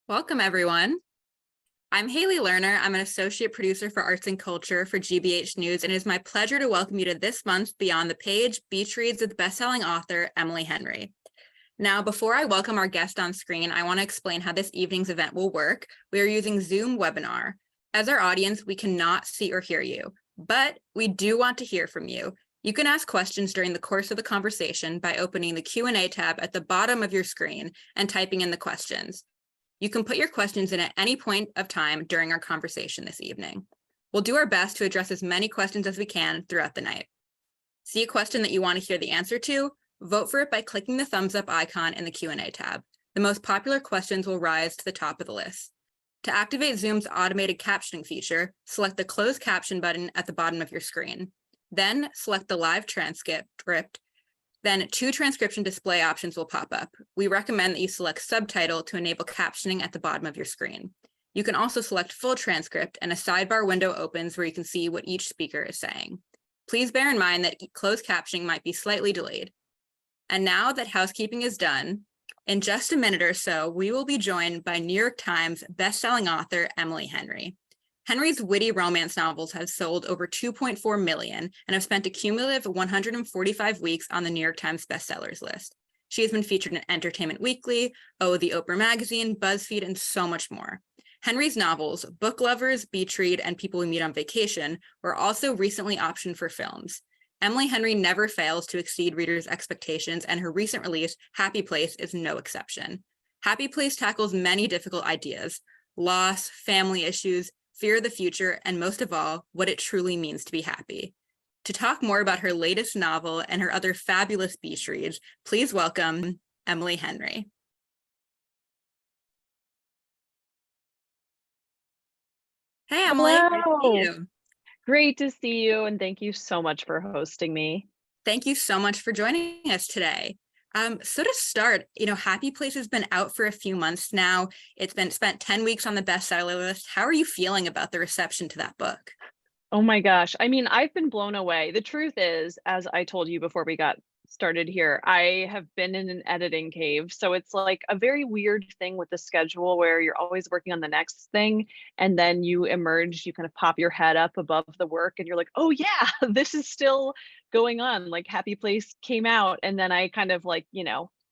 Welcome, everyone. I'm Haley Lerner. I'm an associate producer for arts and culture for GBH News, and it is my pleasure to welcome you to this month's Beyond the Page Beach Reads with best-selling author Emily Henry. Now, before I welcome our guest on screen, I want to explain how this evening's event will work. We are using Zoom webinar. As our audience, we cannot see or hear you, but we do want to hear from you. You can ask questions during the course of the conversation by opening the Q&A tab at the bottom of your screen and typing in the questions. You can put your questions in at any point of time during our conversation this evening. We'll do our best to address as many questions as we can throughout the night. See a question that you want to hear the answer to? Vote for it by clicking the thumbs up icon in the Q&A tab. The most popular questions will rise to the top of the list. To activate Zoom's automated captioning feature, select the closed caption button at the bottom of your screen. Then select the live transcript. Then 2 transcription display options will pop up. We recommend that you select subtitle to enable captioning at the bottom of your screen. You can also select full transcript, and a sidebar window opens where you can see what each speaker is saying. Please bear in mind that closed captioning might be slightly delayed. And now that housekeeping is done, in just a minute or so, we will be joined by New York Times bestselling author Emily Henry. Henry's witty romance novels have sold over 2.4 million and have spent a cumulative 145 weeks on the New York Times bestsellers list. She has been featured in Entertainment Weekly, the Oprah Magazine, BuzzFeed, and so much more. Henry's novels, Book Lovers, Beach Read, and People We Meet on Vacation, were also recently optioned for films. Emily Henry never fails to exceed readers' expectations, and her recent release, Happy Place, is no exception. Happy Place tackles many difficult ideas: loss, family issues, fear of the future, and most of all, what it truly means to be happy. To talk more about her latest novel and her other fabulous beach reads, please welcome Emily Henry. Hey, Emily. Hello. Nice to see you. Great to see you, and thank you so much for hosting me. Thank you so much for joining us today. So to start, Happy Place has been out for a few months now. It's been spent 10 weeks on the bestseller list. How are you feeling about the reception to that book? Oh my gosh. I mean, I've been blown away. The truth is, as I told you before we got started here, I have been in an editing cave. So it's like a very weird thing with the schedule where you're always working on the next thing. And then you emerge, you kind of pop your head up above the work and you're like, oh yeah, this is still going on. Like Happy Place came out. And then I kind of like,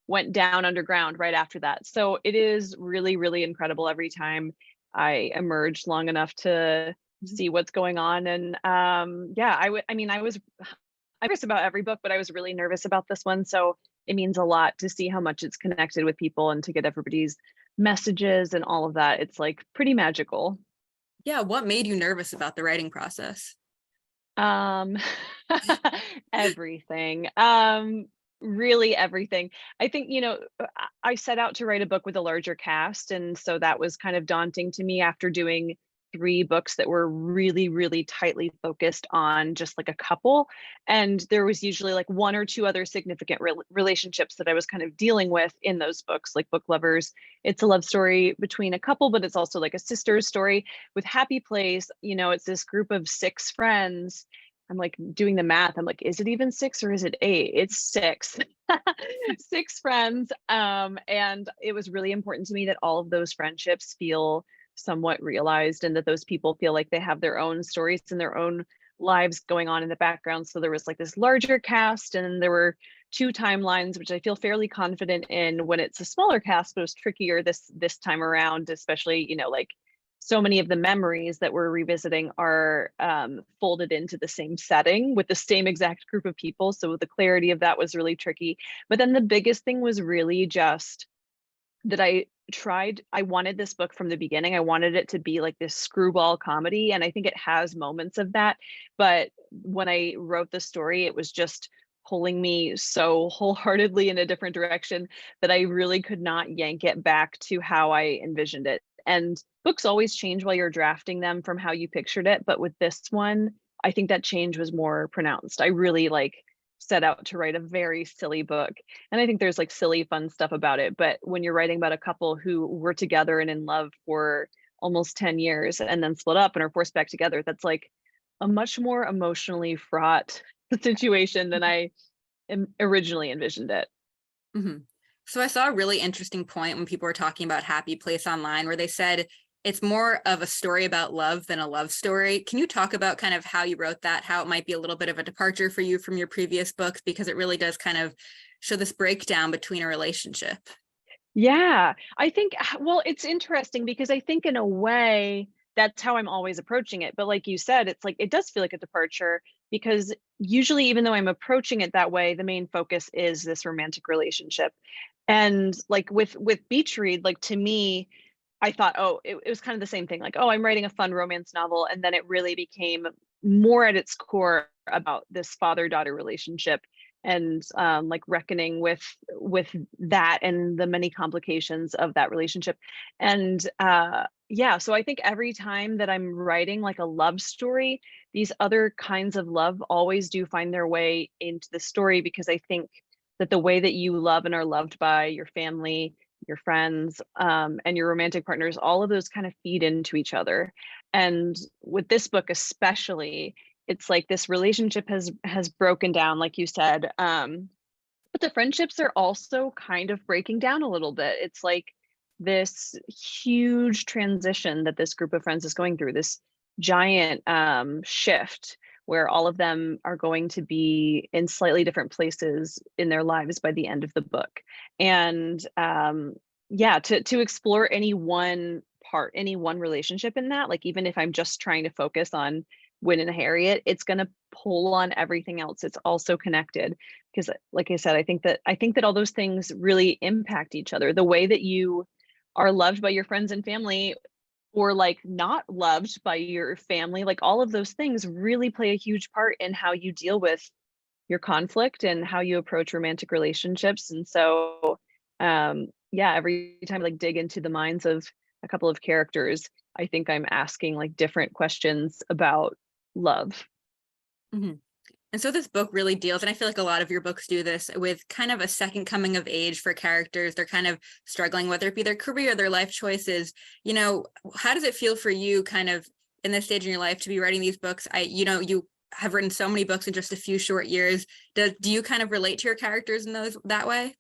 went down underground right after that. So it is really, really incredible every time I emerge long enough to see what's going on. And yeah, I was nervous about every book, but I was really nervous about this one. So it means a lot to see how much it's connected with people and to get everybody's messages and all of that. It's like pretty magical. Yeah, what made you nervous about the writing process? Um everything. Really everything. I think, I set out to write a book with a larger cast, and so that was kind of daunting to me after doing 3 books that were really, really tightly focused on just like a couple. And there was usually like 1 or 2 other significant relationships that I was kind of dealing with in those books, like Book Lovers. It's a love story between a couple, but it's also like a sister's story. With Happy Place, it's this group of 6 friends. I'm like doing the math. I'm like, is it even 6 or is it 8? It's 6. 6 friends. And it was really important to me that all of those friendships feel somewhat realized and that those people feel like they have their own stories and their own lives going on in the background. So there was like this larger cast, and there were 2 timelines, which I feel fairly confident in when it's a smaller cast, but it was trickier this time around, especially, like so many of the memories that we're revisiting are folded into the same setting with the same exact group of people. So the clarity of that was really tricky. But then the biggest thing was really just that I wanted this book from the beginning. I wanted it to be like this screwball comedy, and I think it has moments of that. But when I wrote the story, it was just pulling me so wholeheartedly in a different direction that I really could not yank it back to how I envisioned it. And books always change while you're drafting them from how you pictured it. But with this one, I think that change was more pronounced. I really set out to write a very silly book. And I think there's like silly, fun stuff about it. But when you're writing about a couple who were together and in love for almost 10 years and then split up and are forced back together, that's like a much more emotionally fraught situation than I originally envisioned it. Mm-hmm. So I saw a really interesting point when people were talking about Happy Place online, where they said it's more of a story about love than a love story. Can you talk about kind of how you wrote that, how it might be a little bit of a departure for you from your previous books, because it really does kind of show this breakdown between a relationship? Yeah, I think, well, it's interesting because I think in a way that's how I'm always approaching it. But like you said, it's like it does feel like a departure because usually, even though I'm approaching it that way, the main focus is this romantic relationship. And like with Beach Read, like to me, I thought, oh, it was kind of the same thing. Like, oh, I'm writing a fun romance novel, and then it really became more at its core about this father-daughter relationship and like reckoning with that and the many complications of that relationship. And yeah, so I think every time that I'm writing like a love story, these other kinds of love always do find their way into the story because I think that the way that you love and are loved by your family, your friends, and your romantic partners, all of those kind of feed into each other. And with this book especially, it's like this relationship has broken down, like you said. But the friendships are also kind of breaking down a little bit. It's like this huge transition that this group of friends is going through, this giant shift where all of them are going to be in slightly different places in their lives by the end of the book. And yeah, to explore any one part, any one relationship in that, like even if I'm just trying to focus on Win and Harriet, it's going to pull on everything else. It's also connected because like I said, I think that all those things really impact each other. The way that you are loved by your friends and family or like not loved by your family, like all of those things really play a huge part in how you deal with your conflict and how you approach romantic relationships. And so yeah, every time I like dig into the minds of a couple of characters, I think I'm asking like different questions about love. Mhm. And so this book really deals, and I feel like a lot of your books do this, with kind of a second coming of age for characters. They're kind of struggling, whether it be their career, their life choices. How does it feel for you kind of in this stage in your life to be writing these books? You have written so many books in just a few short years. Do you kind of relate to your characters in those that way?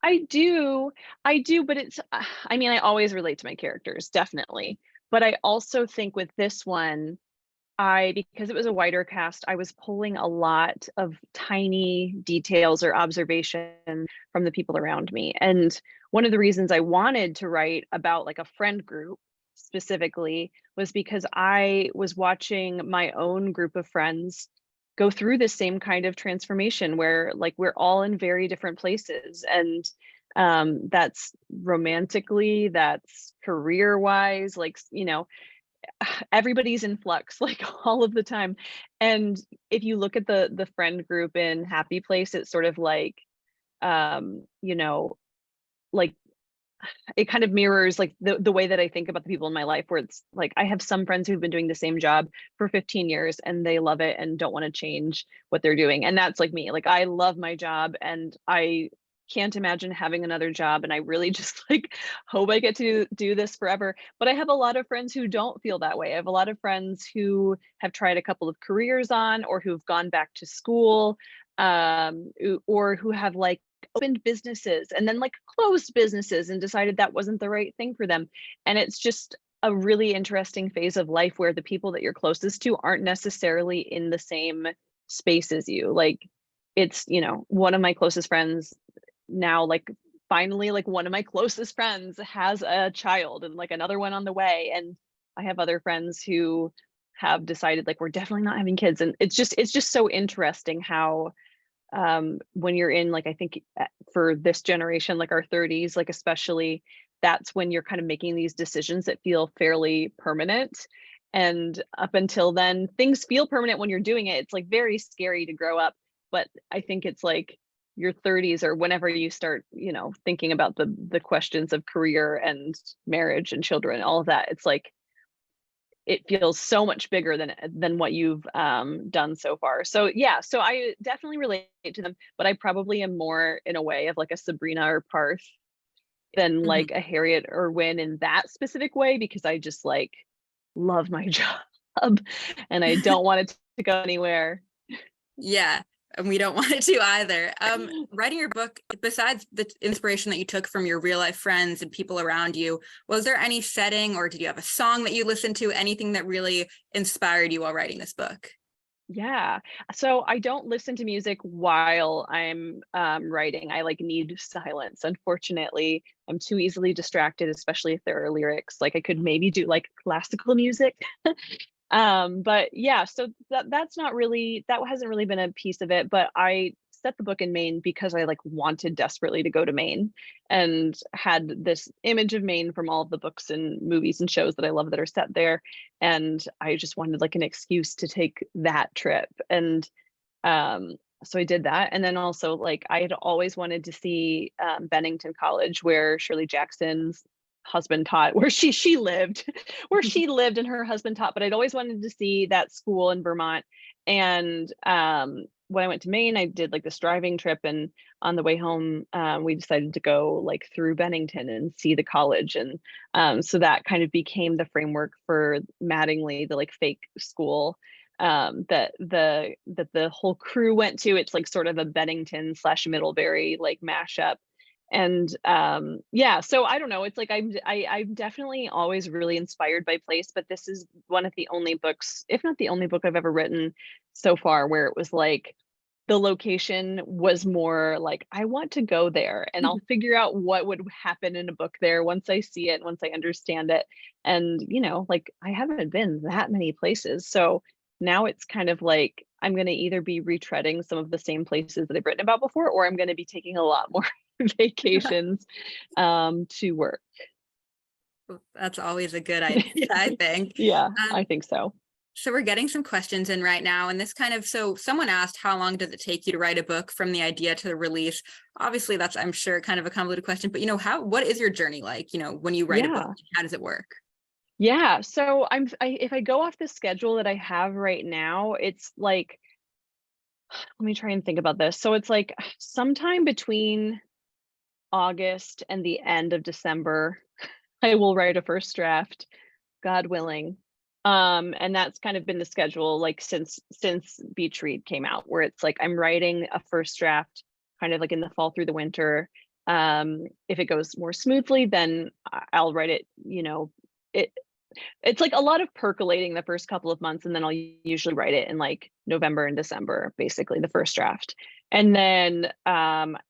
I do. I do, but it's I mean, I always relate to my characters, definitely. But I also think with this one, because it was a wider cast, I was pulling a lot of tiny details or observation from the people around me. And one of the reasons I wanted to write about like a friend group specifically was because I was watching my own group of friends go through the same kind of transformation where like we're all in very different places and that's romantically, that's career wise, like everybody's in flux like all of the time. And if you look at the friend group in Happy Place, it's sort of like you know like it kind of mirrors like the way that I think about the people in my life, where it's like I have some friends who've been doing the same job for 15 years and they love it and don't want to change what they're doing. And that's like me. Like I love my job and I can't imagine having another job and I really just like hope I get to do this forever. But I have a lot of friends who don't feel that way. I have a lot of friends who have tried a couple of careers on or who've gone back to school or who have like opened businesses and then like closed businesses and decided that wasn't the right thing for them. And it's just a really interesting phase of life where the people that you're closest to aren't necessarily in the same space as you. Like it's, one of my closest friends now, like finally, like one of my closest friends has a child and like another one on the way. And I have other friends who have decided like we're definitely not having kids. And it's just so interesting how when you're in like I think for this generation like our 30s like especially that's when you're kind of making these decisions that feel fairly permanent, and up until then things feel permanent when you're doing it. It's like very scary to grow up, but I think it's like your 30s or whenever you start thinking about the questions of career and marriage and children, all of that, it's like it feels so much bigger than what you've done so far. So yeah, so I definitely relate to them, but I probably am more in a way of like a Sabrina or Parth than Mhm. like a Harriet or Win in that specific way because I just like love my job and I don't want it to go anywhere. Yeah. and we don't want it to either. Writing your book, besides the inspiration that you took from your real life friends and people around you, was there any setting, or did you have a song that you listened to, anything that really inspired you while writing this book? Yeah. So I don't listen to music while I'm writing. I like need silence. Unfortunately, I'm too easily distracted, especially if there are lyrics. Like I could maybe do like classical music. But yeah, so that's not really, that hasn't really been a piece of it, but I set the book in Maine because I like wanted desperately to go to Maine and had this image of Maine from all of the books and movies and shows that I love that are set there. And I just wanted like an excuse to take that trip. And so I did that. And then also like I had always wanted to see Bennington College, where Shirley Jackson's husband taught, where she lived, where she lived and her husband taught. But I'd always wanted to see that school in Vermont. And when I went to Maine, I did like this driving trip, and on the way home, we decided to go like through Bennington and see the college. And so that kind of became the framework for Mattingly, the like fake school that the whole crew went to. It's like sort of a Bennington / Middlebury like mashup. And yeah, so I don't know, it's like I'm definitely always really inspired by place, but this is one of the only books, if not the only book I've ever written so far, where it was like the location was more like I want to go there and I'll figure out what would happen in a book there once I see it, once I understand it. And you know, like I haven't been that many places, so now it's kind of like I'm going to either be retreading some of the same places that I've written about before, or I'm going to be taking a lot more vacations to work. That's always a good idea, I think. Yeah, I Um, think so. so we're getting some questions in right now, and this kind of, so someone asked, how long does it take you to write a book from the idea to the release? Obviously, that's, I'm sure, kind of a convoluted question, but what is your journey like, when you write a book, Yeah. how does it work? Yeah. So if I go off the schedule that I have right now, it's like, let me try and think about this. So it's like sometime between August and the end of December, I will write a first draft, God willing. And that's kind of been the schedule like since Beach Read came out, where it's like I'm writing a first draft kind of like in the fall through the winter. If it goes more smoothly, then I'll write it, it it's like a lot of percolating the first couple of months, and then I'll usually write it in like November and December, basically the first draft. And then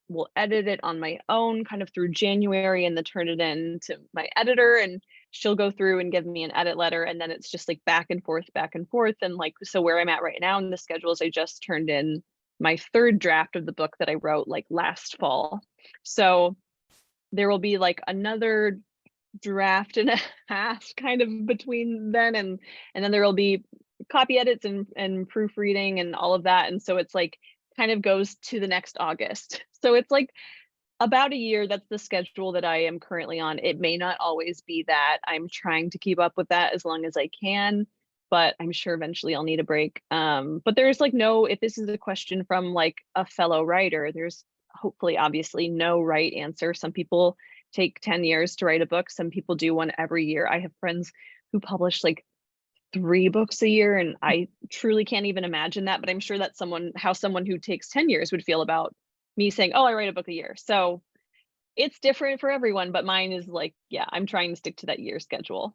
we'll edit it on my own kind of through January, and then turn it in to my editor, and she'll go through and give me an edit letter. And then it's just like back and forth, back and forth. And like, so where I'm at right now in the schedule is I just turned in my third draft of the book that I wrote like last fall. So there will be like another draft and a half kind of between then and then there will be copy edits and proofreading and all of that. And so it's like kind of goes to the next August. So it's like about a year. That's the schedule that I am currently on. It may not always be that. I'm trying to keep up with that as long as I can, but I'm sure eventually I'll need a break. But there's like no, if this is a question from like a fellow writer, there's hopefully obviously no right answer. Some people take 10 years to write a book. Some people do one every year. I have friends who publish like 3 books a year, and I truly can't even imagine that, but I'm sure that's how someone who takes 10 years would feel about me saying, "Oh, I write a book a year." So it's different for everyone, but mine is like, yeah, I'm trying to stick to that year schedule.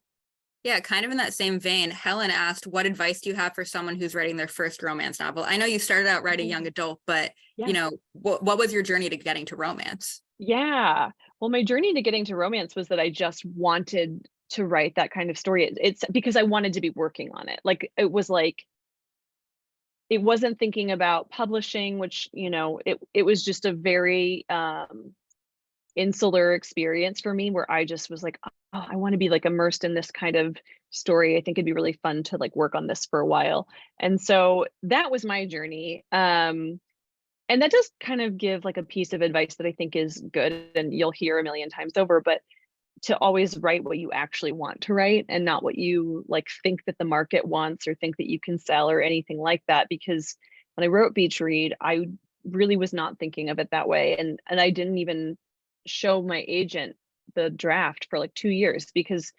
Yeah, kind of in that same vein, Helen asked, what advice do you have for someone who's writing their first romance novel? I know you started out writing young adult, but Yeah. what was your journey to getting to romance? Yeah. Well, my journey to getting to romance was that I just wanted to write that kind of story. It's because I wanted to be working on it. Like it was like it wasn't thinking about publishing, which, it was just a very insular experience for me, where I just was like, oh, I want to be like immersed in this kind of story. I think it'd be really fun to like work on this for a while. And so that was my journey. And that does kind of give like a piece of advice that I think is good and you'll hear a million times over, but to always write what you actually want to write and not what you like think that the market wants or think that you can sell or anything like that. Because when I wrote Beach Read, I really was not thinking of it that way. And I didn't even show my agent the draft for like 2 years because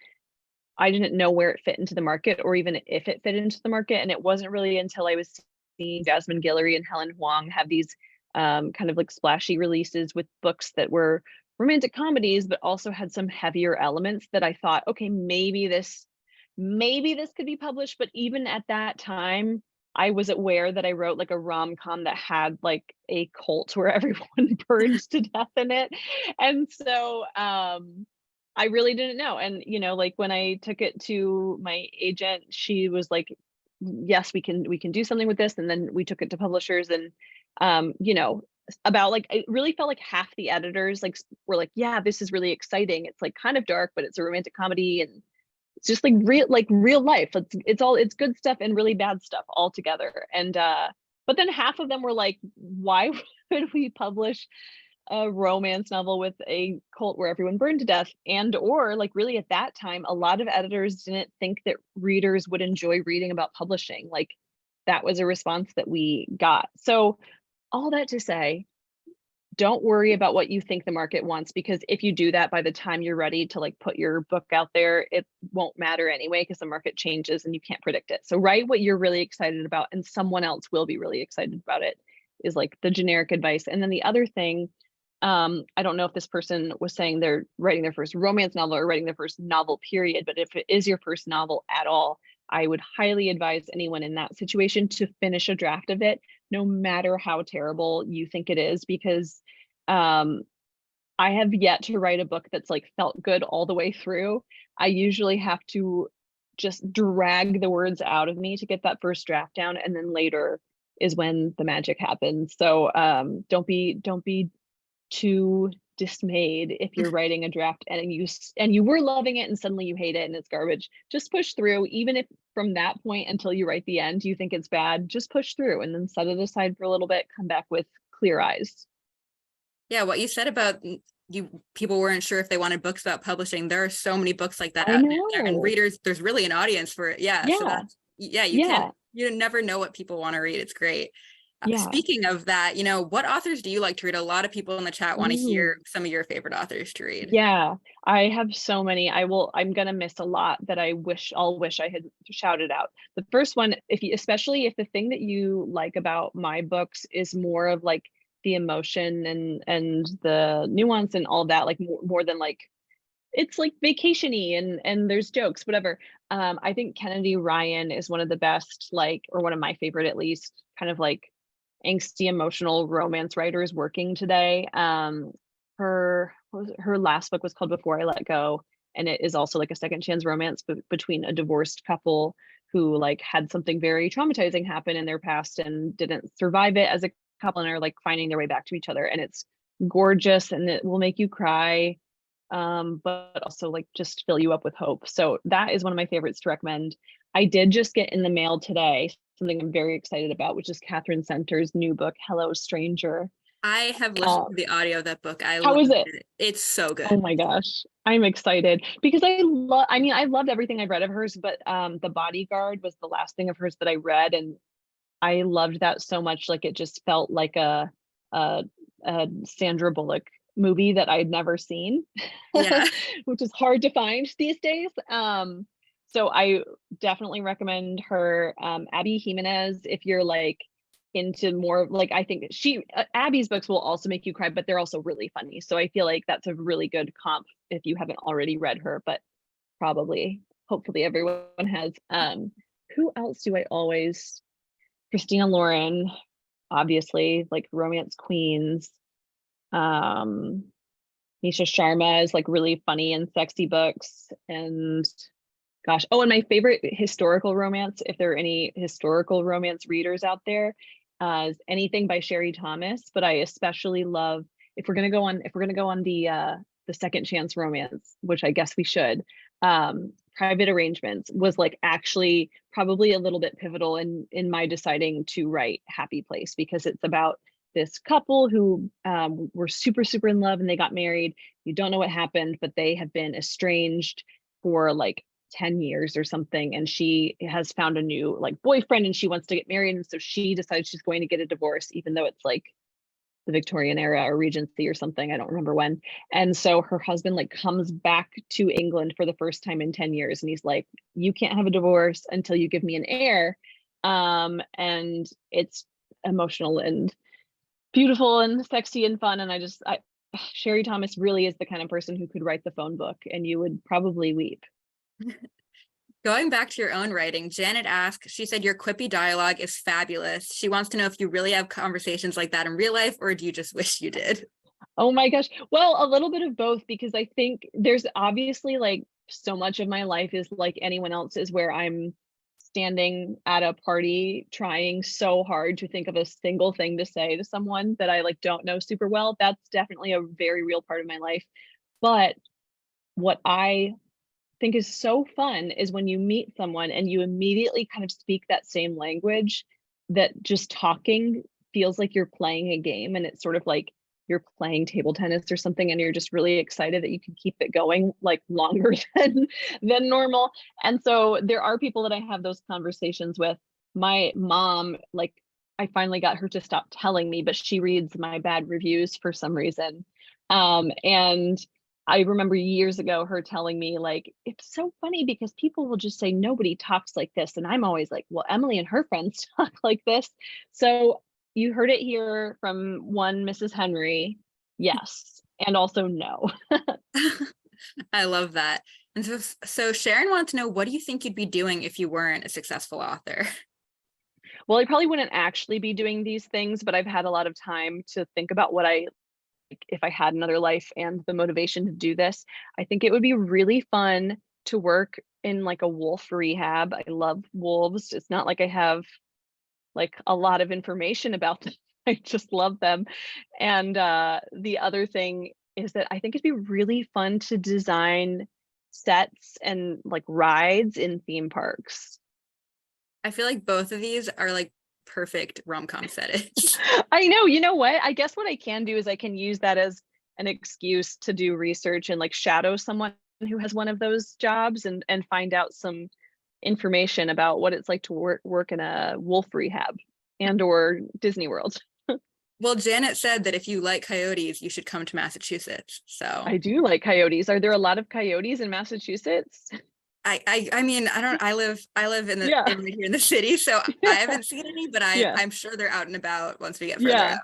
I didn't know where it fit into the market or even if it fit into the market. And it wasn't really until I was seen Jasmine Guillory and Helen Huang have these kind of like splashy releases with books that were romantic comedies, but also had some heavier elements that I thought, okay, maybe this could be published. But even at that time, I was aware that I wrote like a rom-com that had like a cult where everyone burned to death in it. And so I really didn't know. And like when I took it to my agent, she was like, yes, we can do something with this. And then we took it to publishers, and about like, it really felt like half the editors like were like, yeah, this is really exciting. It's like kind of dark, but it's a romantic comedy, and it's just like real life. It's good stuff and really bad stuff all together. And but then half of them were like, why would we publish a romance novel with a cult where everyone burned to death? And or like, really at that time, a lot of editors didn't think that readers would enjoy reading about publishing. Like, that was a response that we got. So all that to say, don't worry about what you think the market wants, because if you do that, by the time you're ready to like put your book out there, it won't matter anyway, because the market changes and you can't predict it. So write what you're really excited about, and someone else will be really excited about it, is like the generic advice. And then the other thing, I don't know if this person was saying they're writing their first romance novel or writing their first novel period, but if it is your first novel at all, I would highly advise anyone in that situation to finish a draft of it, no matter how terrible you think it is, because I have yet to write a book that's like felt good all the way through. I usually have to just drag the words out of me to get that first draft down, and then later is when the magic happens. So don't be too dismayed if you're writing a draft and you were loving it and suddenly you hate it and it's garbage. Just push through. Even if from that point until you write the end you think it's bad, just push through and then set it aside for a little bit, come back with clear eyes. Yeah, what you said about people weren't sure if they wanted books about publishing. There are so many books like that I out there, and know. readers, there's really an audience for it. Yeah. So Yeah. that's, yeah, Yeah. you never know what people want to read. It's great. Yeah. Speaking of that, what authors do you like to read? A lot of people in the chat want to Ooh. hear some of your favorite authors to read. Yeah, I have so many. I'm gonna miss a lot that I'll wish I had shouted out. The first one, especially if the thing that you like about my books is more of like the emotion and the nuance and all that, like more than like it's like vacation-y and there's jokes, whatever. I think Kennedy Ryan is one of the best, like, or one of my favorite at least, kind of like angsty emotional romance writers working today. Her last book was called Before I Let Go, and it is also like a second chance romance between a divorced couple who like had something very traumatizing happen in their past and didn't survive it as a couple and are like finding their way back to each other. And it's gorgeous and it will make you cry, but also like just fill you up with hope. So that is one of my favorites to recommend. I did just get in the mail today something I'm very excited about, which is Catherine Center's new book, Hello Stranger. I have listened to the audio of that book. I How loved is it? it. It's so good. Oh my gosh, I'm excited because I loved everything I've read of hers, but The Bodyguard was the last thing of hers that I read, and I loved that so much. Like, it just felt like a Sandra Bullock movie that I'd never seen, Yeah. which is hard to find these days. So I definitely recommend her. Abby Jimenez, if you're like into more like, I think Abby's books will also make you cry, but they're also really funny. So I feel like that's a really good comp if you haven't already read her, but hopefully everyone has. Who else do I always? Christina Lauren, obviously, like romance queens. Nisha Sharma is like really funny and sexy books. And gosh, and my favorite historical romance, if there are any historical romance readers out there, is anything by Sherry Thomas. But I especially love, if we're gonna go on the second chance romance, which I guess we should, Private Arrangements was like actually probably a little bit pivotal in my deciding to write Happy Place, because it's about this couple who were super, super in love and they got married. You don't know what happened, but they have been estranged for like 10 years or something. And she has found a new like boyfriend and she wants to get married. And so she decides she's going to get a divorce, even though it's like the Victorian era or Regency or something. I don't remember when. And so her husband like comes back to England for the first time in 10 years. And he's like, you can't have a divorce until you give me an heir. And it's emotional and beautiful and sexy and fun, and Sherry Thomas really is the kind of person who could write the phone book, and you would probably weep. Going back to your own writing, Janet asked, she said your quippy dialogue is fabulous. She wants to know if you really have conversations like that in real life, or do you just wish you did? Oh my gosh. Well, a little bit of both, because I think there's obviously like so much of my life is like anyone else's, where I'm standing at a party trying so hard to think of a single thing to say to someone that I like don't know super well. That's definitely a very real part of my life. But what I think is so fun is when you meet someone and you immediately kind of speak that same language, that just talking feels like you're playing a game, and it's sort of like you're playing table tennis or something, and you're just really excited that you can keep it going like longer than normal. And so there are people that I have those conversations with. My mom, like, I finally got her to stop telling me, but she reads my bad reviews for some reason. And I remember years ago her telling me, like, it's so funny because people will just say nobody talks like this. And I'm always like, well, Emily and her friends talk like this. So you heard it here from one Mrs. Henry. Yes. And also no. I love that. And so Sharon wanted to know, what do you think you'd be doing if you weren't a successful author? Well, I probably wouldn't actually be doing these things, but I've had a lot of time to think about what I like if I had another life and the motivation to do this. I think it would be really fun to work in like a wolf rehab. I love wolves. It's not like I have like a lot of information about them. I just love them. And the other thing is that I think it'd be really fun to design sets and like rides in theme parks. I feel like both of these are like perfect rom-com settings. I know, you know what? I guess what I can do is I can use that as an excuse to do research and like shadow someone who has one of those jobs, and find out some information about what it's like to work in a wolf rehab and or Disney World. Well, Janet said that if you like coyotes, you should come to Massachusetts. So I do like coyotes. Are there a lot of coyotes in Massachusetts? I mean, I live in Yeah. right here in the city, so I haven't seen any, but Yeah. I'm sure they're out and about once we get further Yeah. out.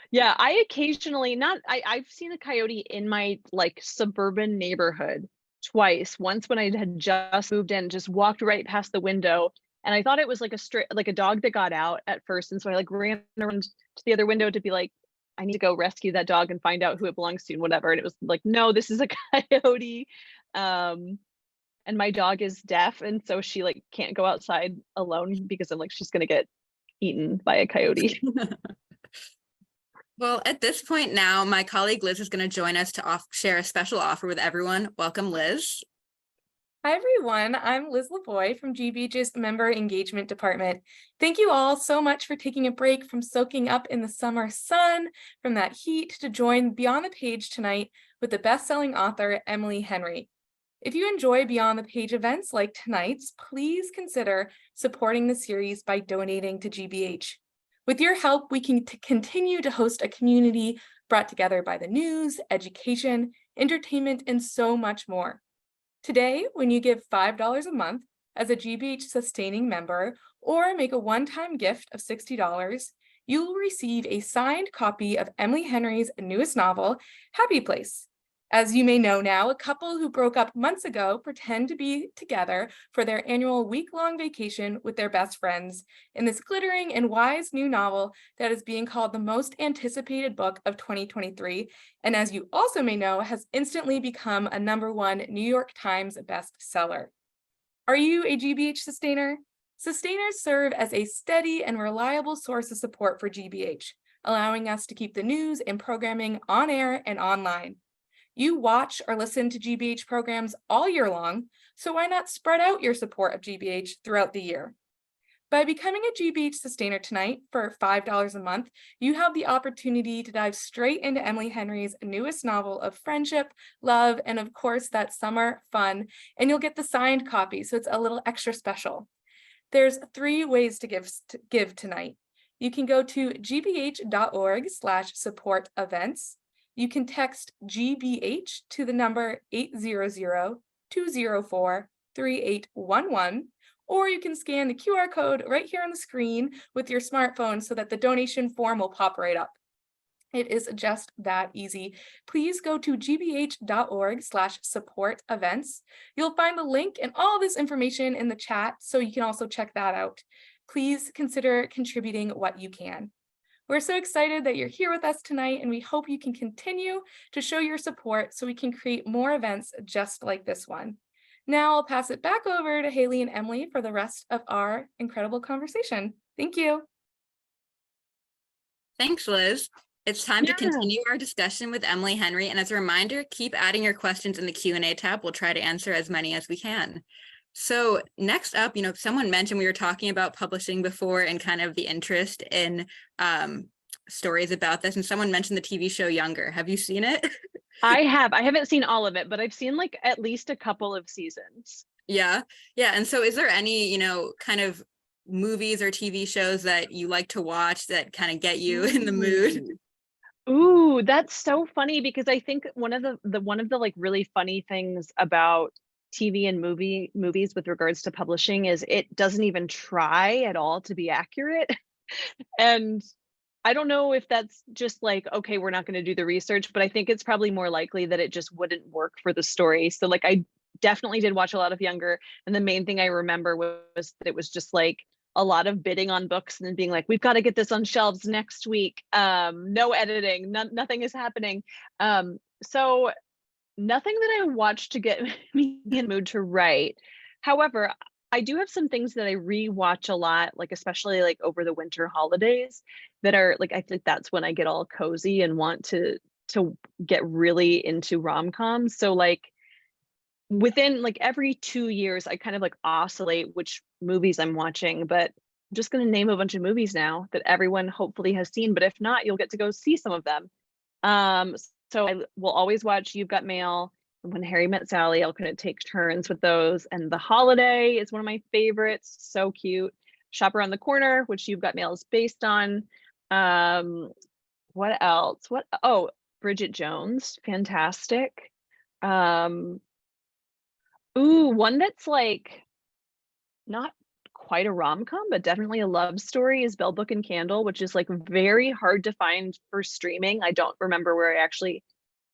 Yeah. I occasionally not I've seen a coyote in my like suburban neighborhood twice. Once when I had just moved in, just walked right past the window. And I thought it was like like a dog that got out at first. And so I like ran around to the other window to be like, I need to go rescue that dog and find out who it belongs to and whatever. And it was like, no, this is a coyote. And my dog is deaf, and so she like can't go outside alone because I'm like, she's gonna get eaten by a coyote. Well, at this point now, my colleague Liz is going to join us to share a special offer with everyone. Welcome, Liz. Hi, everyone. I'm Liz Lavoie from GBH's Member Engagement Department. Thank you all so much for taking a break from soaking up in the summer sun, from that heat, to join Beyond the Page tonight with the best-selling author, Emily Henry. If you enjoy Beyond the Page events like tonight's, please consider supporting the series by donating to GBH. With your help, we can continue to host a community brought together by the news, education, entertainment, and so much more. Today, when you give $5 a month as a GBH sustaining member or make a one-time gift of $60, you will receive a signed copy of Emily Henry's newest novel, Happy Place. As you may know now, a couple who broke up months ago pretend to be together for their annual week-long vacation with their best friends in this glittering and wise new novel that is being called the most anticipated book of 2023, and as you also may know, has instantly become a #1 New York Times bestseller. Are you a GBH sustainer? Sustainers serve as a steady and reliable source of support for GBH, allowing us to keep the news and programming on air and online. You watch or listen to GBH programs all year long, so why not spread out your support of GBH throughout the year? By becoming a GBH sustainer tonight for $5 a month, you have the opportunity to dive straight into Emily Henry's newest novel of friendship, love, and of course that summer fun, and you'll get the signed copy, so it's a little extra special. There's 3 ways to give tonight. You can go to gbh.org/support events. You can text GBH to the number 800-204-3811, or you can scan the QR code right here on the screen with your smartphone so that the donation form will pop right up. It is just that easy. Please go to gbh.org/support events. You'll find the link and all this information in the chat, so you can also check that out. Please consider contributing what you can. We're so excited that you're here with us tonight, and we hope you can continue to show your support so we can create more events just like this one. Now I'll pass it back over to Haley and Emily for the rest of our incredible conversation. Thank you. Thanks, Liz. It's time to continue our discussion with Emily Henry. And as a reminder, keep adding your questions in the Q&A tab. We'll try to answer as many as we can. So next up, someone mentioned we were talking about publishing before and kind of the interest in stories about this. And someone mentioned the TV show Younger. Have you seen it? I haven't seen all of it, but I've seen like at least a couple of seasons. Yeah. And so is there any, kind of movies or TV shows that you like to watch that kind of get you in the mood? Ooh, that's so funny, because I think one of the like really funny things about TV and movies with regards to publishing is it doesn't even try at all to be accurate. And I don't know if that's just like, okay, we're not going to do the research, but I think it's probably more likely that it just wouldn't work for the story. So like I definitely did watch a lot of Younger, and the main thing I remember was that it was just like a lot of bidding on books and then being like, we've got to get this on shelves next week. No editing, nothing is happening. So nothing that I watched to get me in the mood to write. However, I do have some things that I rewatch a lot, like especially like over the winter holidays, that are like, I think that's when I get all cozy and want to get really into rom-coms. So like within like every 2 years, I kind of like oscillate which movies I'm watching, but I'm just going to name a bunch of movies now that everyone hopefully has seen, but if not, you'll get to go see some of them. So I will always watch You've Got Mail, and When Harry Met Sally. I'll kind of take turns with those. And The Holiday is one of my favorites. So cute. Shop Around the Corner, which You've Got Mail is based on. What else? Oh, Bridget Jones. Fantastic. Ooh, one that's like not quite a rom-com, but definitely a love story is Bell Book and Candle, which is like very hard to find for streaming. I don't remember where I actually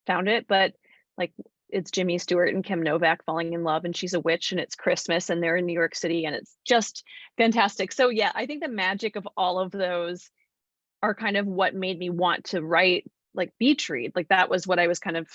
found it, but like it's Jimmy Stewart and Kim Novak falling in love, and she's a witch, and it's Christmas, and they're in New York City, and it's just fantastic. So yeah, I think the magic of all of those are kind of what made me want to write like beach read. Like that was what I was kind of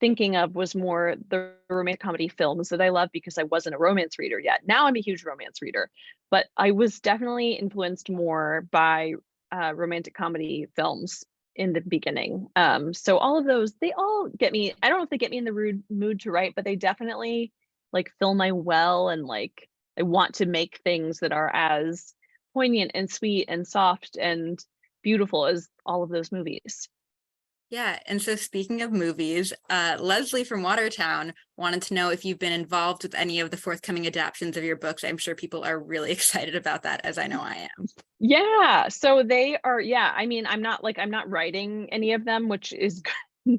thinking of, was more the romantic comedy films that I love, because I wasn't a romance reader yet. Now I'm a huge romance reader, but I was definitely influenced more by romantic comedy films in the beginning. So all of those, they all get me. I don't know if they get me in the mood to write, but they definitely like fill my well, and like I want to make things that are as poignant and sweet and soft and beautiful as all of those movies. Yeah, and so speaking of movies, Leslie from Watertown wanted to know if you've been involved with any of the forthcoming adaptions of your books. I'm sure people are really excited about that, as I know I am. Yeah, so they are, yeah, I mean, I'm not writing any of them, which is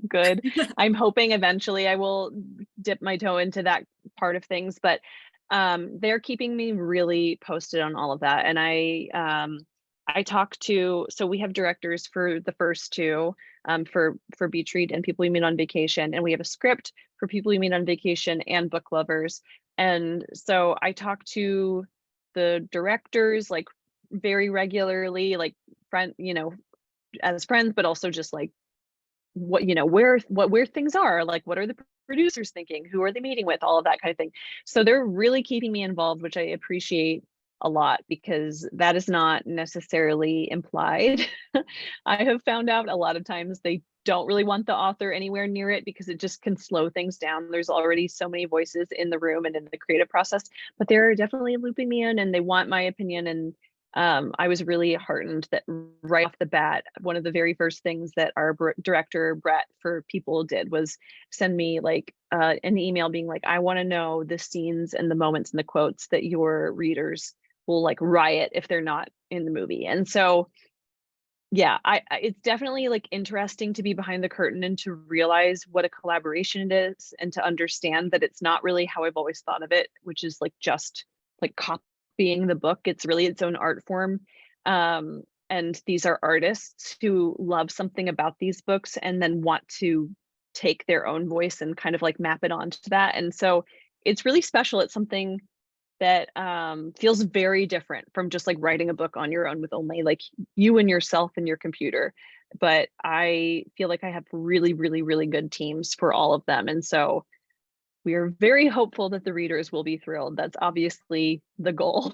good. I'm hoping eventually I will dip my toe into that part of things, but they're keeping me really posted on all of that. And I talk to, so we have directors for the first two, for Beach Read and People We Meet on Vacation, and we have a script for People We Meet on Vacation and Book Lovers. And so I talk to the directors like very regularly, like as friends, but also just like what, where things are, like what are the producers thinking, who are they meeting with, all of that kind of thing. So they're really keeping me involved, which I appreciate a lot, because that is not necessarily implied. I have found out a lot of times they don't really want the author anywhere near it, because it just can slow things down. There's already so many voices in the room and in the creative process, but they're definitely looping me in, and they want my opinion. And I was really heartened that right off the bat, one of the very first things that our director Brett for People did was send me like an email being like, I want to know the scenes and the moments and the quotes that your readers will like riot if they're not in the movie. And so yeah, it's definitely like interesting to be behind the curtain and to realize what a collaboration it is, and to understand that it's not really how I've always thought of it, which is like just like being the book. It's really its own art form. And these are artists who love something about these books and then want to take their own voice and kind of like map it onto that. And so it's really special. It's something that feels very different from just like writing a book on your own with only like you and yourself and your computer. But I feel like I have really, really, really good teams for all of them. And so we are very hopeful that the readers will be thrilled. That's obviously the goal.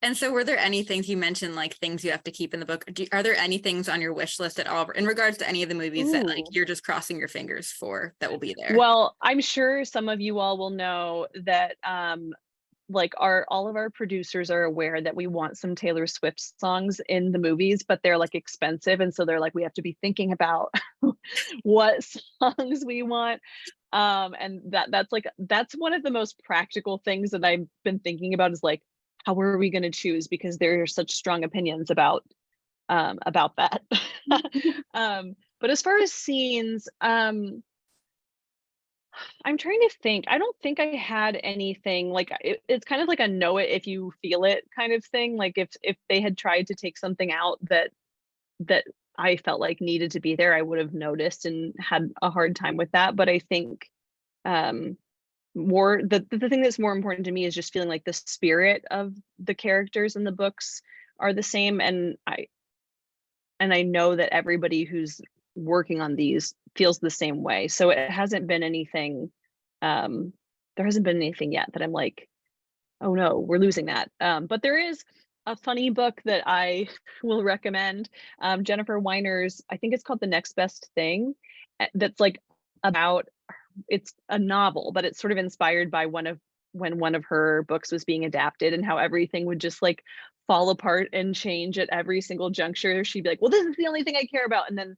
And so were there any things you mentioned, like things you have to keep in the book? Are there any things on your wish list at all in regards to any of the movies that like Ooh. you're just crossing your fingers for that will be there? Well, I'm sure some of you all will know that like all of our producers are aware that we want some Taylor Swift songs in the movies, but they're like expensive. And so they're like, we have to be thinking about what songs we want. And that's one of the most practical things that I've been thinking about is like, how are we going to choose? Because there are such strong opinions about that. But as far as scenes, I'm trying to think. I don't think I had anything like it's kind of like a know it if you feel it kind of thing. Like if they had tried to take something out that I felt like needed to be there, I would have noticed and had a hard time with that. But I think more the thing that's more important to me is just feeling like the spirit of the characters in the books are the same. And I know that everybody who's working on these feels the same way. So it hasn't been anything, there hasn't been anything yet that I'm like, oh no, we're losing that. But there is a funny book that I will recommend. Jennifer Weiner's, I think it's called The Next Best Thing. That's like about, it's a novel, but it's sort of inspired by when one of her books was being adapted and how everything would just like fall apart and change at every single juncture. She'd be like, well, this is the only thing I care about. And then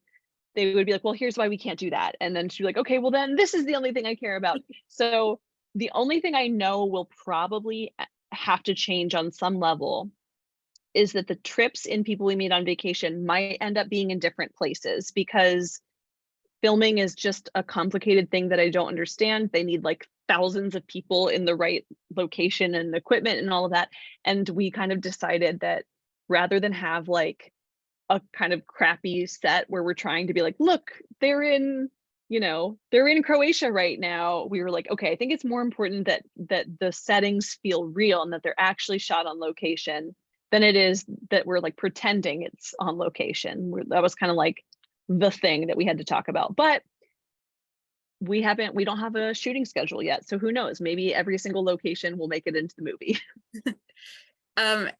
they would be like, well, here's why we can't do that. And then she'd be like, okay, well then this is the only thing I care about. So the only thing I know will probably have to change on some level is that the trips in People We Meet on Vacation might end up being in different places because filming is just a complicated thing that I don't understand. They need like thousands of people in the right location and equipment and all of that. And we kind of decided that rather than have like a kind of crappy set where we're trying to be like, look, they're in Croatia right now. We were like, okay, I think it's more important that the settings feel real and that they're actually shot on location than it is that we're like pretending it's on location. That was kind of like the thing that we had to talk about. But we don't have a shooting schedule yet. So who knows? Maybe every single location will make it into the movie.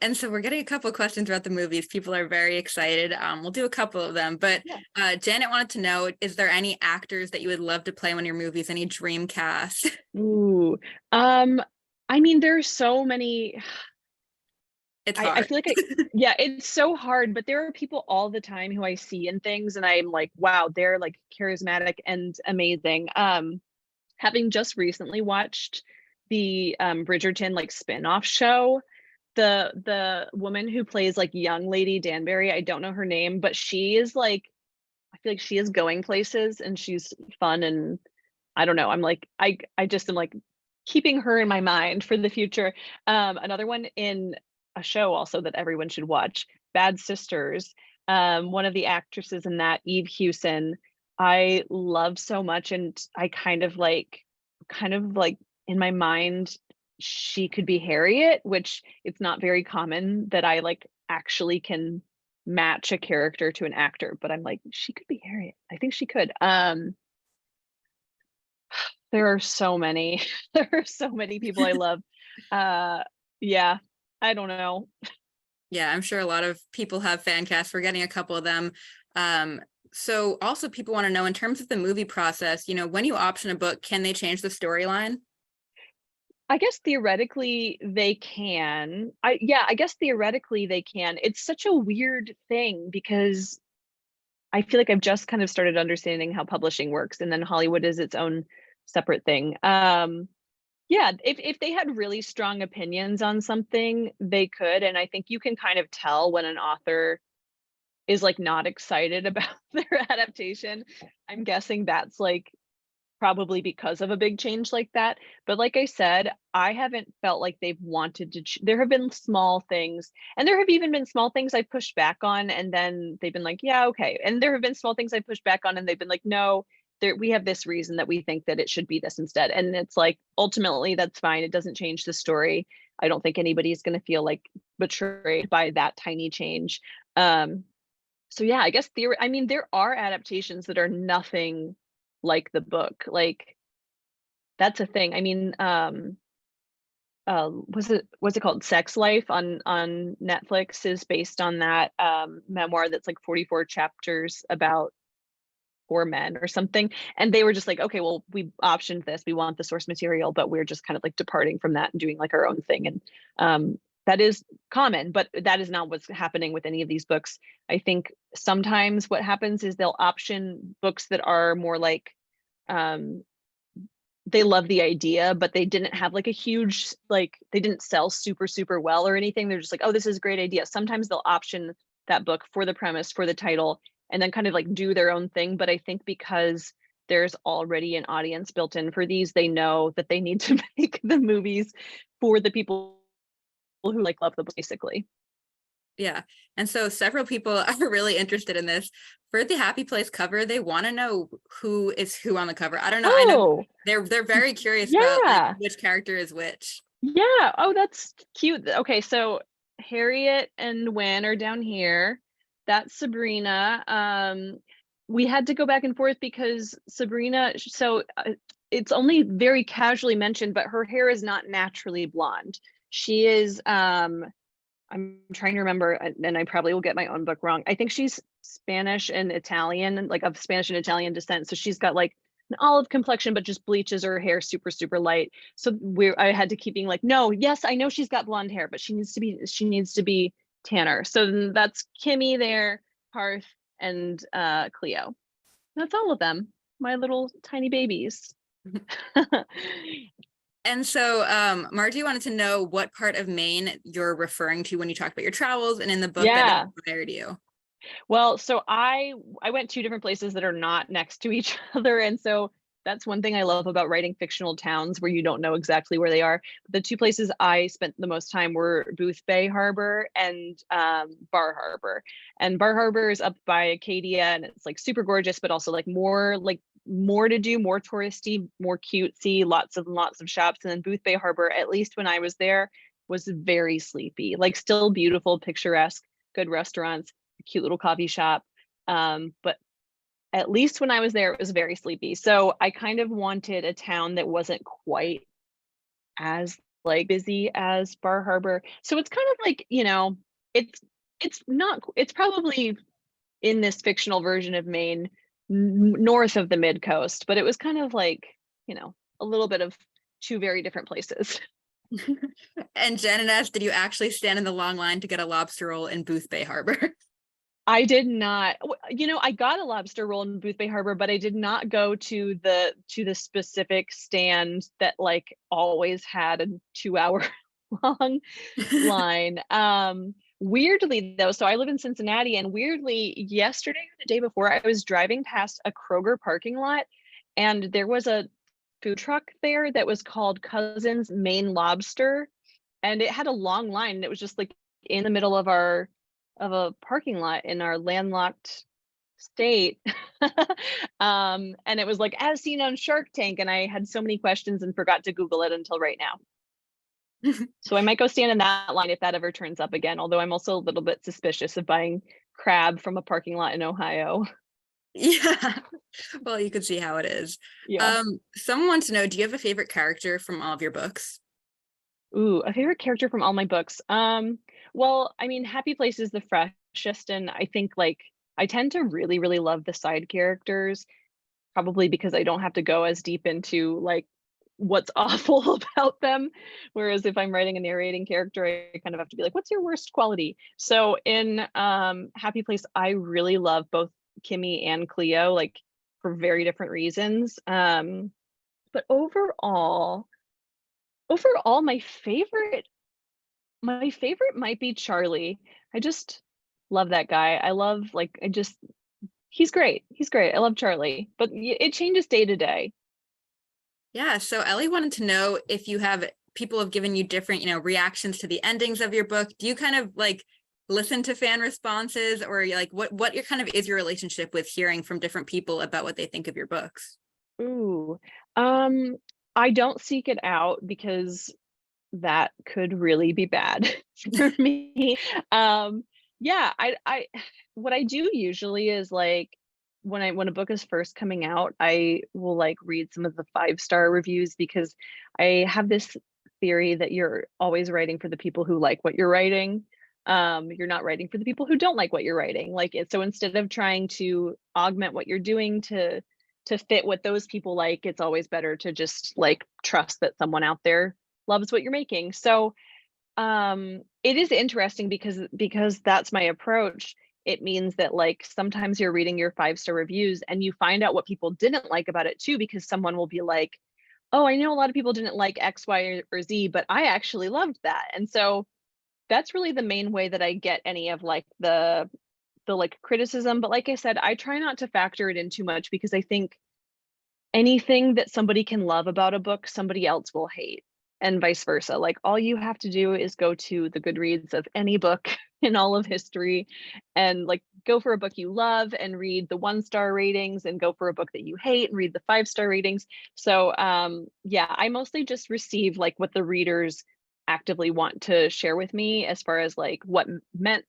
And so we're getting a couple of questions about the movies. People are very excited. We'll do a couple of them, but Yeah. Janet wanted to know, is there any actors that you would love to play one of your movies? Any dream cast? Ooh. I mean, there's so many. It's I hard. feel like yeah, it's so hard, but there are people all the time who I see in things and I'm like, wow, they're like charismatic and amazing. Having just recently watched the Bridgerton like spin-off show, the woman who plays like young Lady Danbury, I don't know her name, but she is like, I feel like she is going places and she's fun and I don't know. I'm like, I just am like keeping her in my mind for the future. Another one in a show also that everyone should watch, Bad Sisters. One of the actresses in that, Eve Hewson, I love so much, and I kind of like in my mind, she could be Harriet, which it's not very common that I like actually can match a character to an actor, but I'm like, she could be Harriet. I think she could. There are so many. There are so many people I love. Yeah, I don't know. Yeah, I'm sure a lot of people have fan casts. We're getting a couple of them. So also people want to know in terms of the movie process, when you option a book, can they change the storyline? I guess theoretically they can. I guess theoretically they can. It's such a weird thing because I feel like I've just kind of started understanding how publishing works, and then Hollywood is its own separate thing. Yeah, if they had really strong opinions on something, they could. And I think you can kind of tell when an author is like not excited about their adaptation. I'm guessing that's like probably because of a big change like that. But like I said, I haven't felt like they've wanted to there have been small things, and there have even been small things I pushed back on, and then they've been like, yeah, okay. And there have been small things I pushed back on, and they've been like, no, there, we have this reason that we think that it should be this instead. And it's like, ultimately, that's fine. It doesn't change the story. I don't think anybody's going to feel like betrayed by that tiny change. So yeah, I guess I mean, there are adaptations that are nothing like the book. Like, that's a thing. I mean, was it called Sex Life on Netflix is based on that memoir that's like 44 chapters about 4 men or something. And they were just like, okay, well, we optioned this, we want the source material, but we're just kind of like departing from that and doing like our own thing. And that is common, but that is not what's happening with any of these books. I think sometimes what happens is they'll option books that are more like, they love the idea, but they didn't have like a huge, like, they didn't sell super well or anything. They're just like, oh, this is a great idea. Sometimes they'll option that book for the premise, for the title, and then kind of like do their own thing. But I think because there's already an audience built in for these, they know that they need to make the movies for the people who like love the book, basically. Yeah. And so several people are really interested in this. For the Happy Place cover, they want to know who is who on the cover. I don't know. I know they're very curious about like, which character is which. Yeah. Oh, that's cute. Okay, so Harriet and Wen are down here. That's Sabrina. We had to go back and forth because Sabrina, so it's only very casually mentioned, but her hair is not naturally blonde. She is I'm trying to remember, and I probably will get my own book wrong. I think she's Spanish and Italian, like of Spanish and Italian descent. So she's got like an olive complexion, but just bleaches her hair super light. So I had to keep being like, no, yes, I know she's got blonde hair, but she needs to be tanner. So that's Kimmy there, Parth, and Cleo. That's all of them, my little tiny babies. And so Margie wanted to know what part of Maine you're referring to when you talk about your travels and in the book that inspired you. Well, so I went 2 different places that are not next to each other. And so that's one thing I love about writing fictional towns where you don't know exactly where they are. The 2 places I spent the most time were Booth Bay Harbor and Bar Harbor. And Bar Harbor is up by Acadia, and it's like super gorgeous, but also like more to do, more touristy, more cutesy, lots of shops. And then Booth Bay Harbor, at least when I was there, was very sleepy, like still beautiful, picturesque, good restaurants, a cute little coffee shop. But at least when I was there, it was very sleepy. So I kind of wanted a town that wasn't quite as like busy as Bar Harbor. So it's kind of like, you know, it's probably in this fictional version of Maine north of the mid coast, but it was kind of like, you know, a little bit of 2 very different places. And Janet asked, did you actually stand in the long line to get a lobster roll in Booth Bay Harbor? I did not. You know, I got a lobster roll in Booth Bay Harbor, but I did not go to the specific stand that like always had a 2-hour long line. Weirdly though, so I live in Cincinnati, and weirdly yesterday or the day before, I was driving past a Kroger parking lot, and there was a food truck there that was called Cousin's Maine Lobster, and it had a long line, and it was just like in the middle of a parking lot in our landlocked state. And it was like, as seen on Shark Tank, and I had so many questions and forgot to Google it until right now. So I might go stand in that line if that ever turns up again, although I'm also a little bit suspicious of buying crab from a parking lot in Ohio. Yeah, well, you could see how it is. Yeah. Someone wants to know, do you have a favorite character from all of your books? Ooh, a favorite character from all my books. Well, I mean, Happy Place is the freshest, and I think like I tend to really love the side characters, probably because I don't have to go as deep into like what's awful about them. Whereas if I'm writing a narrating character, I kind of have to be like, what's your worst quality? So in Happy Place, I really love both Kimmy and Cleo, like for very different reasons. But overall, my favorite might be Charlie. I just love that guy. I love like he's great. I love Charlie, but it changes day to day. Yeah, so Ellie wanted to know if people have given you different, reactions to the endings of your book. Do you kind of like listen to fan responses, or like what your kind of is your relationship with hearing from different people about what they think of your books? Ooh, I don't seek it out because that could really be bad for me. Um, yeah, I what I do usually is like when a book is first coming out, I will like read some of the 5-star reviews because I have this theory that you're always writing for the people who like what you're writing. You're not writing for the people who don't like what you're writing. Like it, so instead of trying to augment what you're doing to fit what those people like, it's always better to just like trust that someone out there loves what you're making. So it is interesting because that's my approach. It means that like sometimes you're reading your 5-star reviews and you find out what people didn't like about it too, because someone will be like, oh, I know a lot of people didn't like X, Y, or Z, but I actually loved that. And so that's really the main way that I get any of like the like criticism. But like I said, I try not to factor it in too much because I think anything that somebody can love about a book, somebody else will hate, and vice versa. Like all you have to do is go to the Goodreads of any book in all of history and like go for a book you love and read the 1-star ratings, and go for a book that you hate and read the 5-star ratings. So yeah, I mostly just receive like what the readers actively want to share with me as far as like what meant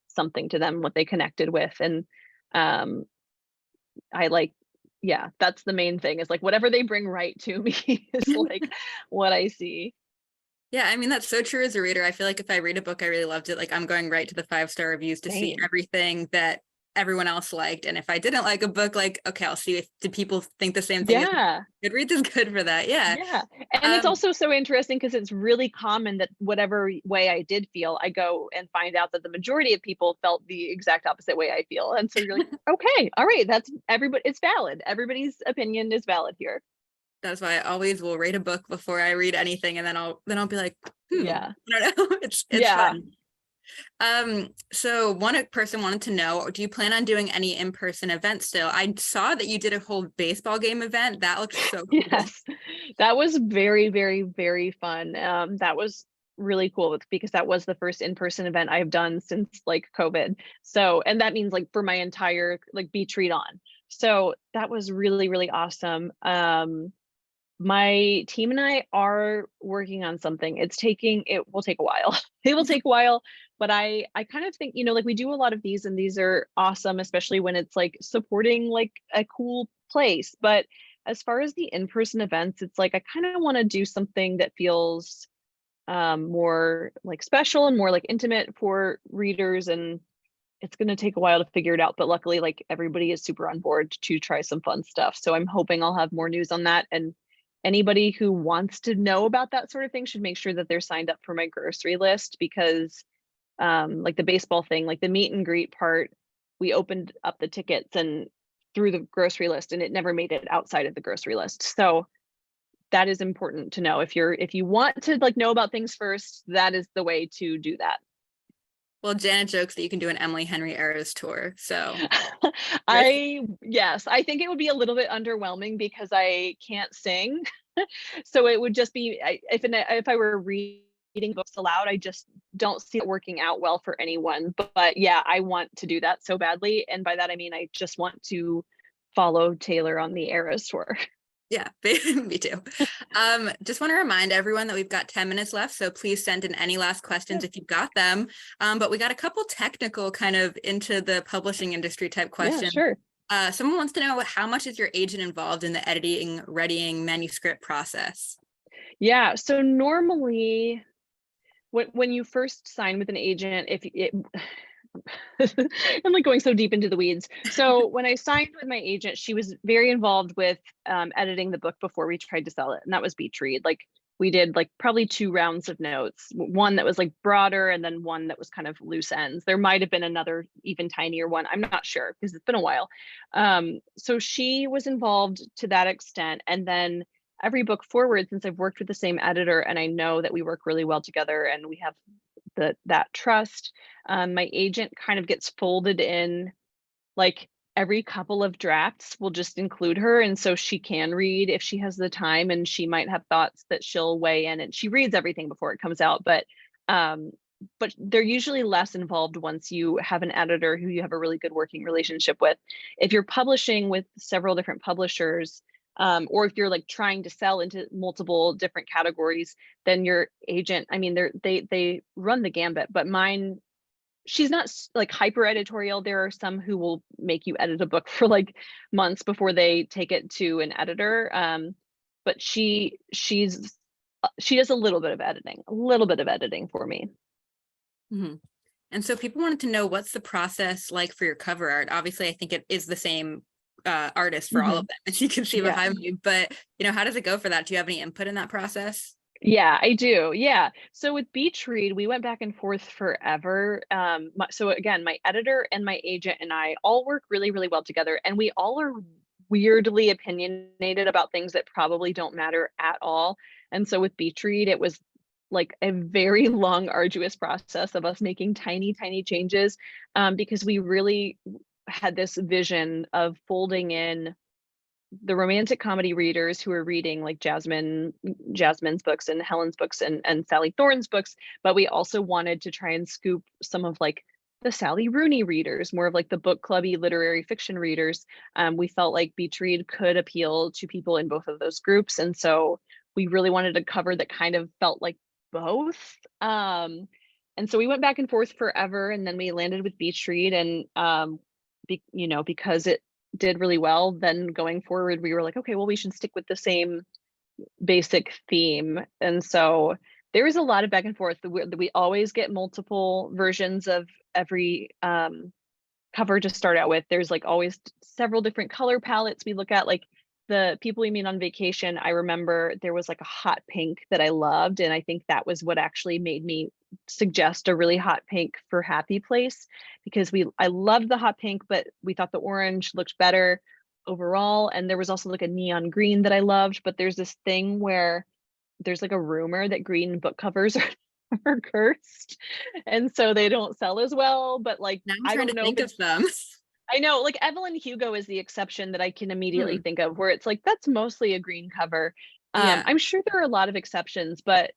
something to them, what they connected with. And um I like, yeah, that's the main thing is like whatever they bring right to me is like what I see. Yeah, I mean, that's so true as a reader. I feel like if I read a book, I really loved it, like I'm going right to the 5-star reviews to see Same. everything that everyone else liked. And if I didn't like a book, like, okay, I'll see if do people think the same thing as me. Yeah. Goodreads is good for that. Yeah. Yeah. And it's Um, also so interesting because it's really common that whatever way I did feel, I go and find out that the majority of people felt the exact opposite way I feel. And so you're like, okay, all right, that's everybody, it's valid. Everybody's opinion is valid here. that's why I always will rate a book before I read anything, and then I'll be like, Yeah. I don't know. It's Yeah. fun. So one person wanted to know, do you plan on doing any in-person events still? I saw that you did a whole baseball game event. That looked so cool. Yes, that was very, very, very fun. That was really cool because that was the first in-person event I've done since like COVID. So, and that means like for my entire like beach read on. So that was really, really awesome. My team and I are working on something. It will take a while. It will take a while, but I kind of think, like we do a lot of these and these are awesome, especially when it's like supporting like a cool place. But as far as the in-person events, it's like I kind of want to do something that feels more like special and more like intimate for readers, and it's going to take a while to figure it out, but luckily like everybody is super on board to try some fun stuff. So I'm hoping I'll have more news on that, and anybody who wants to know about that sort of thing should make sure that they're signed up for my grocery list, because like the baseball thing, like the meet and greet part, we opened up the tickets and through the grocery list and it never made it outside of the grocery list. So that is important to know. If you want to like know about things first, that is the way to do that. Well, Janet jokes that you can do an Emily Henry Eras tour. So Yes, I think it would be a little bit underwhelming because I can't sing. So it would just be if I were reading books aloud, I just don't see it working out well for anyone. But yeah, I want to do that so badly, and by that I mean I just want to follow Taylor on the Eras tour. yeah, me too. Just want to remind everyone that we've got 10 minutes left, so please send in any last questions if you've got them. But we got a couple technical kind of into the publishing industry type Yeah, questions. sure. Someone wants to know, how much is your agent involved in the editing, readying, manuscript process? Yeah, so normally when you first sign with an agent, if it I'm like going so deep into the weeds. So when I signed with my agent, she was very involved with editing the book before we tried to sell it, and that was Beach Read. Like we did like probably 2 rounds of notes, one that was like broader and then one that was kind of loose ends. There might have been another even tinier one. I'm not sure because it's been a while. So she was involved to that extent, and then every book forward, since I've worked with the same editor and I know that we work really well together and we have that trust, my agent kind of gets folded in, like every couple of drafts we'll just include her, and so she can read if she has the time, and she might have thoughts that she'll weigh in, and she reads everything before it comes out, but they're usually less involved once you have an editor who you have a really good working relationship with. If you're publishing with several different publishers, or if you're like trying to sell into multiple different categories, then your agent, I mean, they run the gambit, but mine, she's not like hyper editorial. There are some who will make you edit a book for like months before they take it to an editor. But she does a little bit of editing for me. Mhm. And so people wanted to know, what's the process like for your cover art? Obviously, I think it is the same artist for all of them, as you can see behind me, but how does it go for that? Do you have any input in that process? Yeah, I do. Yeah. So with Beach Read, we went back and forth forever. So again, my editor and my agent and I all work really, really well together, and we all are weirdly opinionated about things that probably don't matter at all. And so with Beach Read, it was like a very long, arduous process of us making tiny, tiny changes, because we really had this vision of folding in the romantic comedy readers who are reading like Jasmine's books and Helen's books and Sally Thorne's books, but we also wanted to try and scoop some of like the Sally Rooney readers, more of like the book clubby literary fiction readers. We felt like Beach Read could appeal to people in both of those groups, and so we really wanted a cover that kind of felt like both. And so we went back and forth forever, and then we landed with Beach Read, and because it did really well, then going forward we were like, okay, well, we should stick with the same basic theme. And so there is a lot of back and forth. We always get multiple versions of every cover to start out with. There's like always several different color palettes we look at. Like the people we meet on vacation, I remember there was like a hot pink that I loved, and I think that was what actually made me suggest a really hot pink for Happy Place, because I loved the hot pink, but we thought the orange looked better overall. And there was also like a neon green that I loved, but there's this thing where there's like a rumor that green book covers are cursed, and so they don't sell as well. But like, Now I'm I trying don't to know think if of them. I know, like Evelyn Hugo is the exception that I can immediately think of, where it's like that's mostly a green cover. Yeah. I'm sure there are a lot of exceptions, but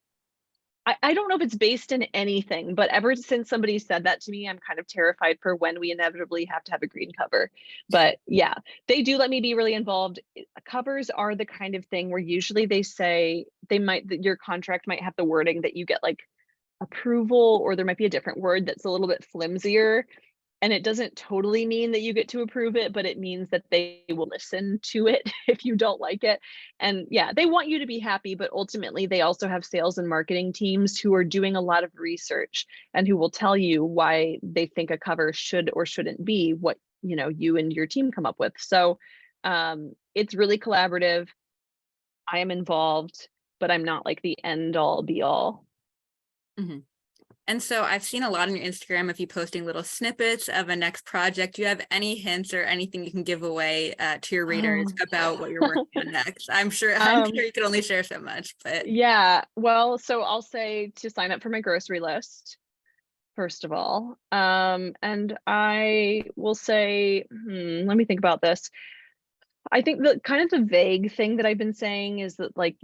I don't know if it's based in anything. But ever since somebody said that to me, I'm kind of terrified for when we inevitably have to have a green cover. But yeah, they do let me be really involved. Covers are the kind of thing where usually they say your contract might have the wording that you get like approval, or there might be a different word that's a little bit flimsier. And it doesn't totally mean that you get to approve it, but it means that they will listen to it if you don't like it. And yeah, they want you to be happy, but ultimately they also have sales and marketing teams who are doing a lot of research and who will tell you why they think a cover should or shouldn't be what, you and your team come up with. So it's really collaborative. I am involved, but I'm not like the end all be all. Mhm. And so I've seen a lot on your Instagram of you posting little snippets of a next project. Do you have any hints or anything you can give away to your readers about what you're working on next? I'm sure you can only share so much, but yeah. Well, so I'll say to sign up for my grocery list, first of all. And I will say, let me think about this. I think the kind of the vague thing that I've been saying is that, like,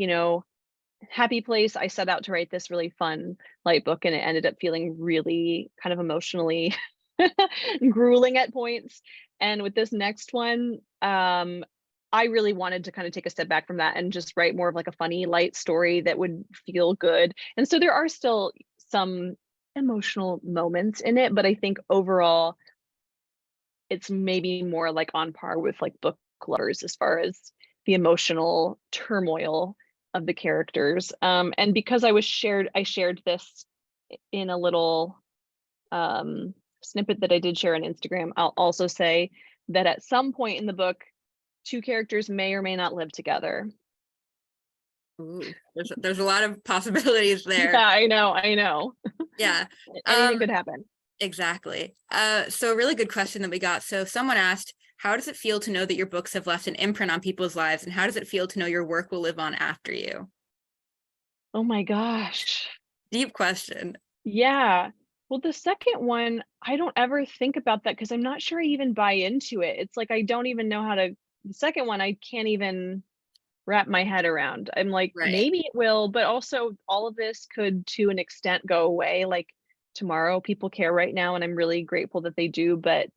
Happy Place, I set out to write this really fun light book, and it ended up feeling really kind of emotionally grueling at points. And with this next one, I really wanted to kind of take a step back from that and just write more of like a funny, light story that would feel good. And so there are still some emotional moments in it, but I think overall it's maybe more like on par with like book lovers as far as the emotional turmoil of the characters. And because I shared this in a little snippet that I did share on Instagram. I'll also say that at some point in the book, two characters may or may not live together. ooh, there's a lot of possibilities there. Yeah, I know. Yeah. Anything could happen. Exactly. So a really good question that we got. So someone asked, how does it feel to know that your books have left an imprint on people's lives? And how does it feel to know your work will live on after you? Oh my gosh. Deep question. Yeah. Well, the second one, I don't ever think about that because I'm not sure I even buy into it. It's like I don't even know how to the second one, I can't even wrap my head around. I'm like, Right. maybe it will, but also all of this could to an extent go away. Like tomorrow, people care right now, and I'm really grateful that they do, but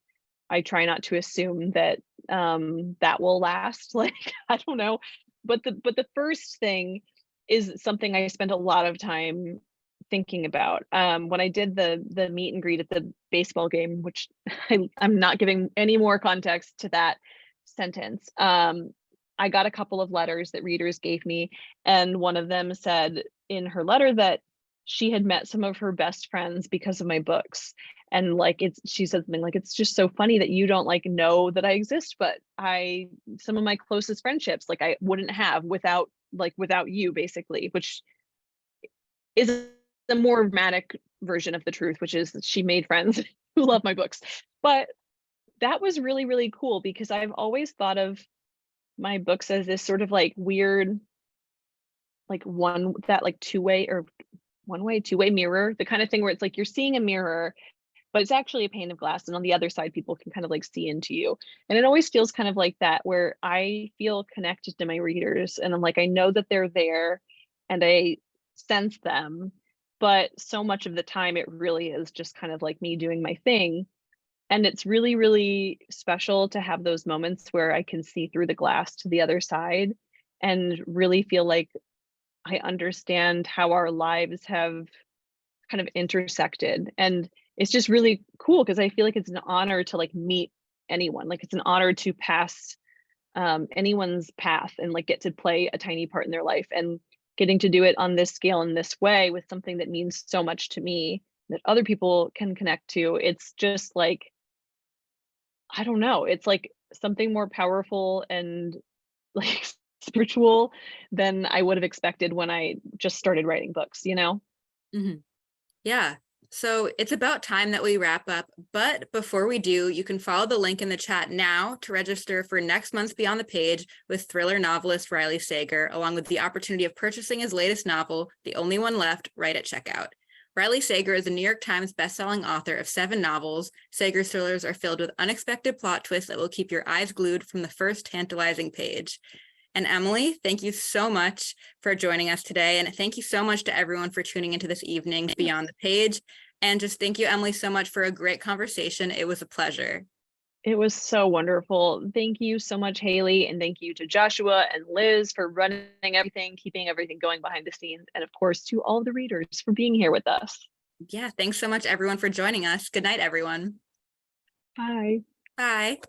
I try not to assume that that will last. Like, I don't know. But the first thing is something I spent a lot of time thinking about. When I did the meet and greet at the baseball game, which I'm not giving any more context to that sentence. I got a couple of letters that readers gave me, and one of them said in her letter that she had met some of her best friends because of my books. And like she said something like, it's just so funny that you don't like know that I exist, but some of my closest friendships like I wouldn't have without you, basically, which is the more dramatic version of the truth, which is that she made friends who love my books. But that was really, really cool because I've always thought of my books as this sort of like weird, like two-way or one-way, two-way mirror, the kind of thing where it's like you're seeing a mirror, but it's actually a pane of glass. And on the other side, people can kind of like see into you. And it always feels kind of like that, where I feel connected to my readers and I'm like, I know that they're there and I sense them. But so much of the time, it really is just kind of like me doing my thing. And it's really, really special to have those moments where I can see through the glass to the other side and really feel like I understand how our lives have kind of intersected. And it's just really cool because I feel like it's an honor to like meet anyone. Like it's an honor to pass anyone's path and like get to play a tiny part in their life, and getting to do it on this scale in this way with something that means so much to me that other people can connect to. It's just like, I don't know, it's like something more powerful and like spiritual than I would have expected when I just started writing books, you know? Mhm. Yeah. So it's about time that we wrap up. But before we do, you can follow the link in the chat now to register for next month's Beyond the Page with thriller novelist Riley Sager, along with the opportunity of purchasing his latest novel, The Only One Left, right at checkout. Riley Sager is a New York Times bestselling author of 7 novels. Sager's thrillers are filled with unexpected plot twists that will keep your eyes glued from the first tantalizing page. And Emily, thank you so much for joining us today. And thank you so much to everyone for tuning into this evening's Beyond the Page. And just thank you, Emily, so much for a great conversation. It was a pleasure. It was so wonderful. Thank you so much, Haley. And thank you to Joshua and Liz for running everything, keeping everything going behind the scenes. And of course, to all the readers for being here with us. Yeah, thanks so much, everyone, for joining us. Good night, everyone. Bye. Bye.